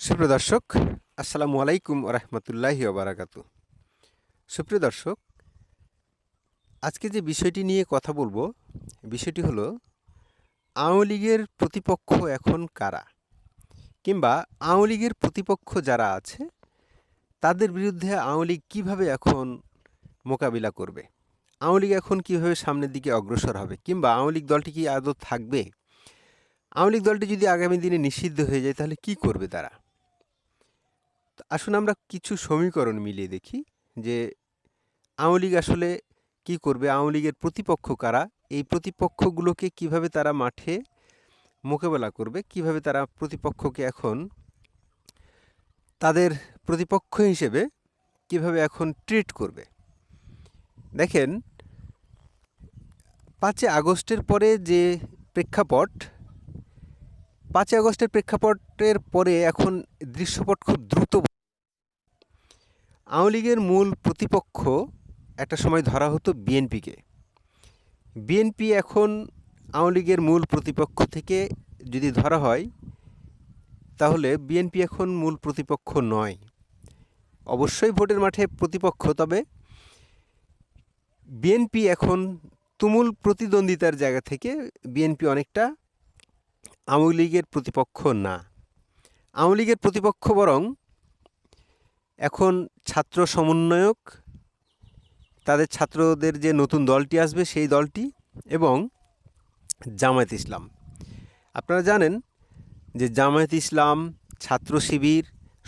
সুপ্রিয় দর্শক, আসসালামু আলাইকুম রহমতুল্লাহি ওবারাকাতু। সুপ্রিয় দর্শক, আজকে যে বিষয়টি নিয়ে কথা বলবো, বিষয়টি হলো আওয়ামী লীগের প্রতিপক্ষ এখন কারা, কিংবা আওয়ামী লীগের প্রতিপক্ষ যারা আছে তাদের বিরুদ্ধে আওয়ামী লীগ কীভাবে এখন মোকাবিলা করবে, আওয়ামী লীগ এখন কীভাবে সামনের দিকে অগ্রসর হবে, কিংবা আওয়ামী লীগ দলটি কি আদৌ থাকবে। আওয়ামী লীগ দলটি যদি আগামী দিনে নিষিদ্ধ হয়ে যায় তাহলে কি করবে তারা। আসুন আমরা কিছু সমীকরণ মিলিয়ে দেখি যে আওয়ামী লীগ আসলে কী করবে, আওয়ামী লীগের প্রতিপক্ষ কারা, এই প্রতিপক্ষগুলোকে কিভাবে তারা মাঠে মোকাবেলা করবে, কিভাবে তারা প্রতিপক্ষকে এখন তাদের প্রতিপক্ষ হিসেবে কিভাবে এখন ট্রিট করবে। দেখেন, 5 আগস্টের পরে যে প্রেক্ষাপট, 5 আগস্টের প্রেক্ষাপটের পরে এখন দৃশ্যপট খুব দ্রুত। আওয়ামী লীগের মূল প্রতিপক্ষ একটা সময় ধরা হতো বিএনপিকে। বিএনপি এখন আওয়ামী লীগের মূল প্রতিপক্ষ থেকে যদি ধরা হয় তাহলে বিএনপি এখন মূল প্রতিপক্ষ নয়। অবশ্যই ভোটের মাঠে প্রতিপক্ষ, তবে বিএনপি এখন তুমুল প্রতিদ্বন্দ্বিতার জায়গা থেকে বিএনপি অনেকটা আওয়ামী লীগের প্রতিপক্ষ না। আওয়ামী লীগের প্রতিপক্ষ বরং এখন ছাত্র সমন্বয়ক, তাদের ছাত্রদের যে নতুন দলটি আসবে সেই দলটি, এবং জামায়াত ইসলাম। আপনারা জানেন যে জামায়াত ইসলাম, ছাত্র শিবির,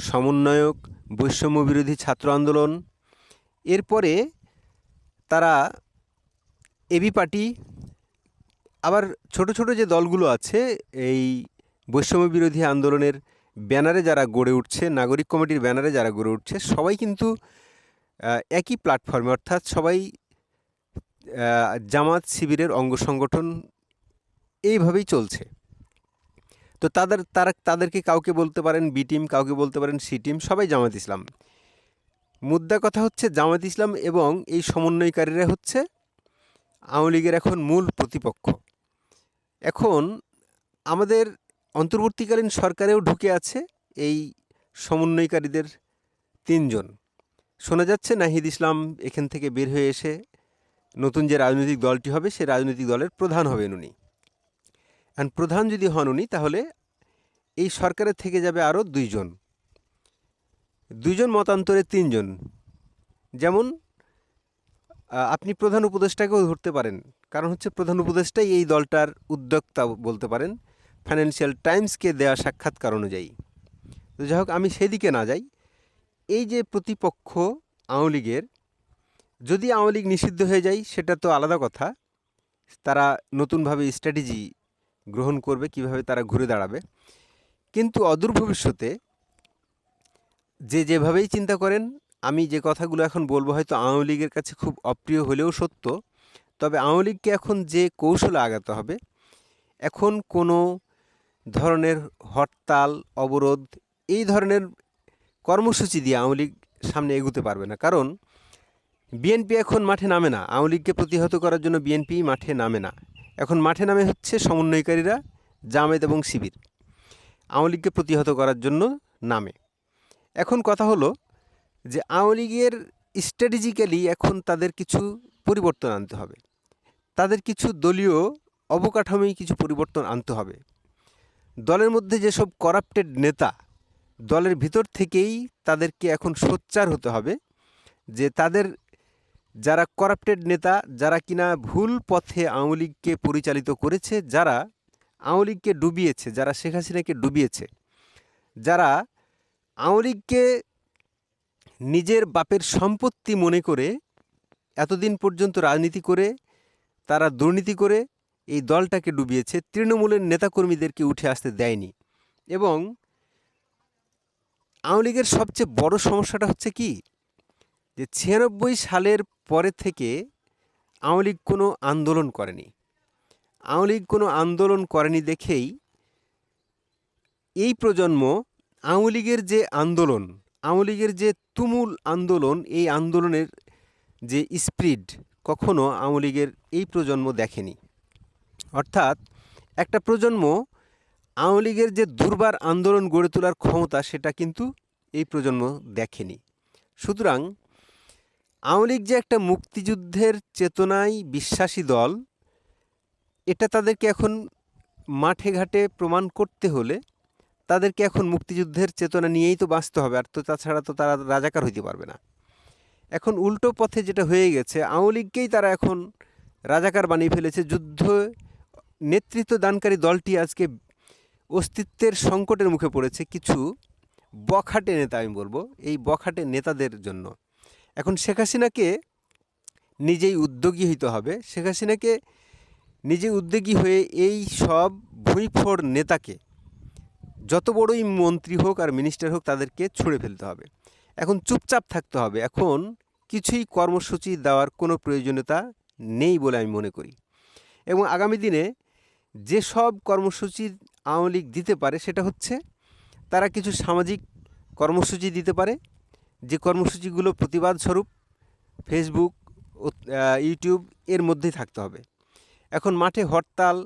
সমন্বয়ক, বৈষম্য বিরোধী ছাত্র আন্দোলন, এরপরে তারা এবি পার্টি, আবার ছোট ছোট যে দলগুলো আছে এই বৈষম্য বিরোধী আন্দোলনের ব্যানারে যারা গড়ে উঠছে, নাগরিক কমিটির ব্যানারে যারা গড়ে উঠছে, সবাই কিন্তু একই প্ল্যাটফর্মে, অর্থাৎ সবাই জামাত শিবিরের অঙ্গ সংগঠন, এইভাবেই চলছে। তো তাদেরকে কাউকে বলতে পারেন বি টিম, কাউকে বলতে পারেন সি টিম, সবাই জামায়াত ইসলাম। মুদ্রা কথা হচ্ছে জামায়াত ইসলাম এবং এই সমন্বয়কারীরা হচ্ছে আওয়ামী লীগের এখন মূল প্রতিপক্ষ। এখন আমাদের অন্তর্বর্তীকালীন সরকারেও ঢুকে আছে এই সমন্বয়কারীদের 3 জন। শোনা যাচ্ছে নাহিদ ইসলাম এখান থেকে বের হয়ে এসে নতুন যে রাজনৈতিক দলটি হবে সেই রাজনৈতিক দলের প্রধান হবেন উনি। আর প্রধান যদি হন উনি, তাহলে এই সরকারের থেকে যাবে আরও 2 জন, 2 জন মতান্তরে 3 জন। যেমন আপনি প্রধান উপদেষ্টাকেও ধরতে পারেন, কারণ হচ্ছে প্রধান উপদেষ্টাই এই দলটার উদ্যোক্তা বলতে পারেন, ফাইন্যান্সিয়াল টাইমসকে দেওয়া সাক্ষাৎকার অনুযায়ী। তো যাই হোক, আমি সেদিকে না যাই। এই যে প্রতিপক্ষ আওয়ামী লীগের, যদি আওয়ামী লীগ নিষিদ্ধ হয়ে যায় সেটা তো আলাদা কথা, তারা নতুনভাবে স্ট্র্যাটেজি গ্রহণ করবে কিভাবে তারা ঘুরে দাঁড়াবে। কিন্তু অদূর ভবিষ্যতে যেভাবেই চিন্তা করেন, আমি যে কথাগুলো এখন বলবো হয়তো আওয়ামী লীগের কাছে খুব অপ্রিয় হলেও সত্য, তবে আওয়ামী লীগকে এখন যে কৌশলে আগাতে হবে, এখন কোনো ধরনের হরতাল, অবরোধ, এই ধরনের কর্মসূচি দিয়ে আওয়ামী লীগ সামনে এগোতে পারবে না। কারণ বিএনপি এখন মাঠে নামে না, আওয়ামী লীগকে প্রতিহত করার জন্য বিএনপি মাঠে নামে না। এখন মাঠে নামে হচ্ছে সমন্বয়কারীরা, জামায়াত এবং শিবির, আওয়ামী লীগকে প্রতিহত করার জন্য নামে। এখন কথা হলো যে আওয়ামী লীগের স্ট্র্যাটেজিক্যালি এখন তাদের কিছু পরিবর্তন আনতে হবে, তাদের কিছু দলীয় অবকাঠামোয় কিছু পরিবর্তন আনতে হবে। দলের মধ্যে যেসব করাপ্টেড নেতা, দলের ভিতর থেকেই তাদেরকে এখন সোচ্চার হতে হবে যে তাদের যারা করাপ্টেড নেতা, যারা কিনা ভুল পথে আওয়ামী লীগকে পরিচালিত করেছে, যারা আওয়ামী লীগকে ডুবিয়েছে, যারা শেখ হাসিনাকে ডুবিয়েছে, যারা আওয়ামী লীগকে নিজের বাপের সম্পত্তি মনে করে এতদিন পর্যন্ত রাজনীতি করে, তারা দুর্নীতি করে এই দলটাকে ডুবিয়েছে, তৃণমূলের নেতাকর্মীদেরকে উঠে আসতে দেয়নি। এবং আওয়ামী লীগের সবচেয়ে বড় সমস্যাটা হচ্ছে কি, যে 96 সালের পরে থেকে আওয়ামী লীগ কোনো আন্দোলন করেনি। আওয়ামী লীগ কোনো আন্দোলন করেনি দেখেই এই প্রজন্ম আওয়ামী লীগের যে আন্দোলন, আওয়ামী লীগের যে তুমুল আন্দোলন, এই আন্দোলনের যে স্পিরিট কখনো আওয়ামী লীগের এই প্রজন্ম দেখেনি। অর্থাৎ একটা প্রজন্ম আওয়ামী লীগের যে দুর্বার আন্দোলন গড়ে তোলার ক্ষমতা সেটা কিন্তু এই প্রজন্ম দেখেনি। সুতরাং আওয়ামী লীগ যে একটা মুক্তিযুদ্ধের চেতনায় বিশ্বাসী দল, এটা তাদেরকে এখন মাঠে ঘাটে প্রমাণ করতে হলে তাদেরকে এখন মুক্তিযুদ্ধের চেতনা নিয়েই তো বাঁচতে হবে, আর তো তাছাড়া তো তারা রাজাকার হইতে পারবে না। এখন উল্টো পথে যেটা হয়ে গেছে, আওয়ামী লীগকেই তারা এখন রাজাকার বানিয়ে ফেলেছে। যুদ্ধ নেতৃত্ব দানকারী দলটি আজকে অস্তিত্বের সংকটের মুখে পড়েছে কিছু বখাটে নেতা, আমি বলবো এই বখাটে নেতাদের জন্য। এখন শেখ হাসিনাকে নিজেই উদ্যোগী হইতে হবে। শেখ হাসিনাকে নিজে উদ্যোগী হয়ে এই সব ভুঁইফোড় নেতাকে, যত বড়ই মন্ত্রী হোক আর মিনিস্টার হোক, তাদেরকে ছুঁড়ে ফেলতে হবে। এখন চুপচাপ থাকতে হবে। এখন কিছুই কর্মসূচি দেওয়ার কোনো প্রয়োজনীয়তা নেই বলে আমি মনে করি। এবং আগামী দিনে যেসব কর্মসূচি আওয়ামী লীগ দিতে পারে সেটা হচ্ছে তারা কিছু সামাজিক কর্মসূচি দিতে পারে, যে কর্মসূচিগুলো প্রতিবাদ স্বরূপ ফেসবুক ও ইউটিউব এর মধ্যেই থাকতে হবে। এখন মাঠে হরতাল,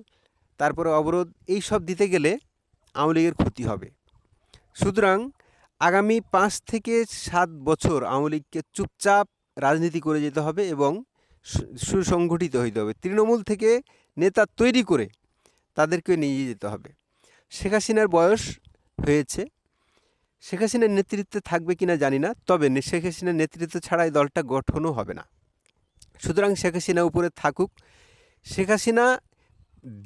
তারপরে অবরোধ, এই সব দিতে গেলে আওয়ামী লীগের ক্ষতি হবে। সুতরাং আগামী 5 থেকে 7 বছর আওয়ামী লীগকে চুপচাপ রাজনীতি করে যেতে হবে এবং সুসংগঠিত হইতে হবে। তৃণমূল থেকে নেতা তৈরি করে তাদেরকে নিয়ে যেতে হবে। শেখ হাসিনার বয়স হয়েছে, শেখ হাসিনার নেতৃত্বে থাকবে কিনা জানি না, তবে শেখ হাসিনার নেতৃত্ব ছাড়া এই দলটা গঠনও হবে না। সুতরাং শেখ হাসিনা উপরে থাকুক, শেখ হাসিনা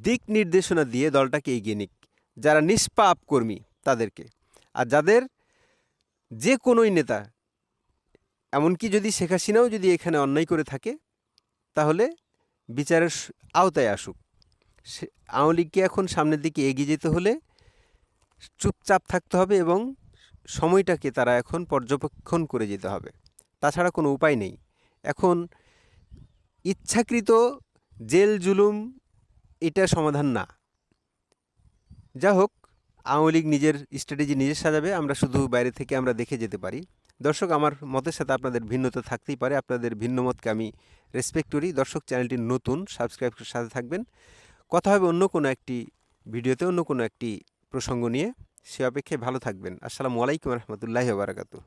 দিক নির্দেশনা দিয়ে দলটাকে এগিয়ে নিক, যারা নিষ্পাপ কর্মী তাদেরকে। আর যাদের যে কোনোই নেতা, এমনকি যদি শেখ হাসিনাও যদি এখানে অন্যায় করে থাকে, তাহলে বিচারের আওতায় আসুক। আওয়ামী লীগকে এখন সামনের দিকে এগিয়ে যেতে হলে চুপচাপ থাকতে হবে এবং সময়টাকে তারা এখন পর্যবেক্ষণ করে যেতে হবে, তাছাড়া কোনো উপায় নেই। এখন ইচ্ছাকৃত জেল জুলুম এটা সমাধান না। যা হোক, আওয়ামী লীগ নিজের স্ট্র্যাটেজি নিজে সাজাবে, আমরা শুধু বাইরে থেকে আমরা দেখে যেতে পারি। দর্শক, আমার মতের সাথে আপনাদের ভিন্নতা থাকতেই পারে, আপনাদের ভিন্ন মতকে আমি রেসপেক্ট করি। দর্শক, চ্যানেলটি নতুন, সাবস্ক্রাইব করে সাথে থাকবেন। কথা হবে অন্য কোনো একটি ভিডিওতে, অন্য কোনো একটি প্রসঙ্গ নিয়ে। সে অপেক্ষায় ভালো থাকবেন। আসসালামু আলাইকুম রহমতুল্লাহি ওয়া বারাকাতুহু।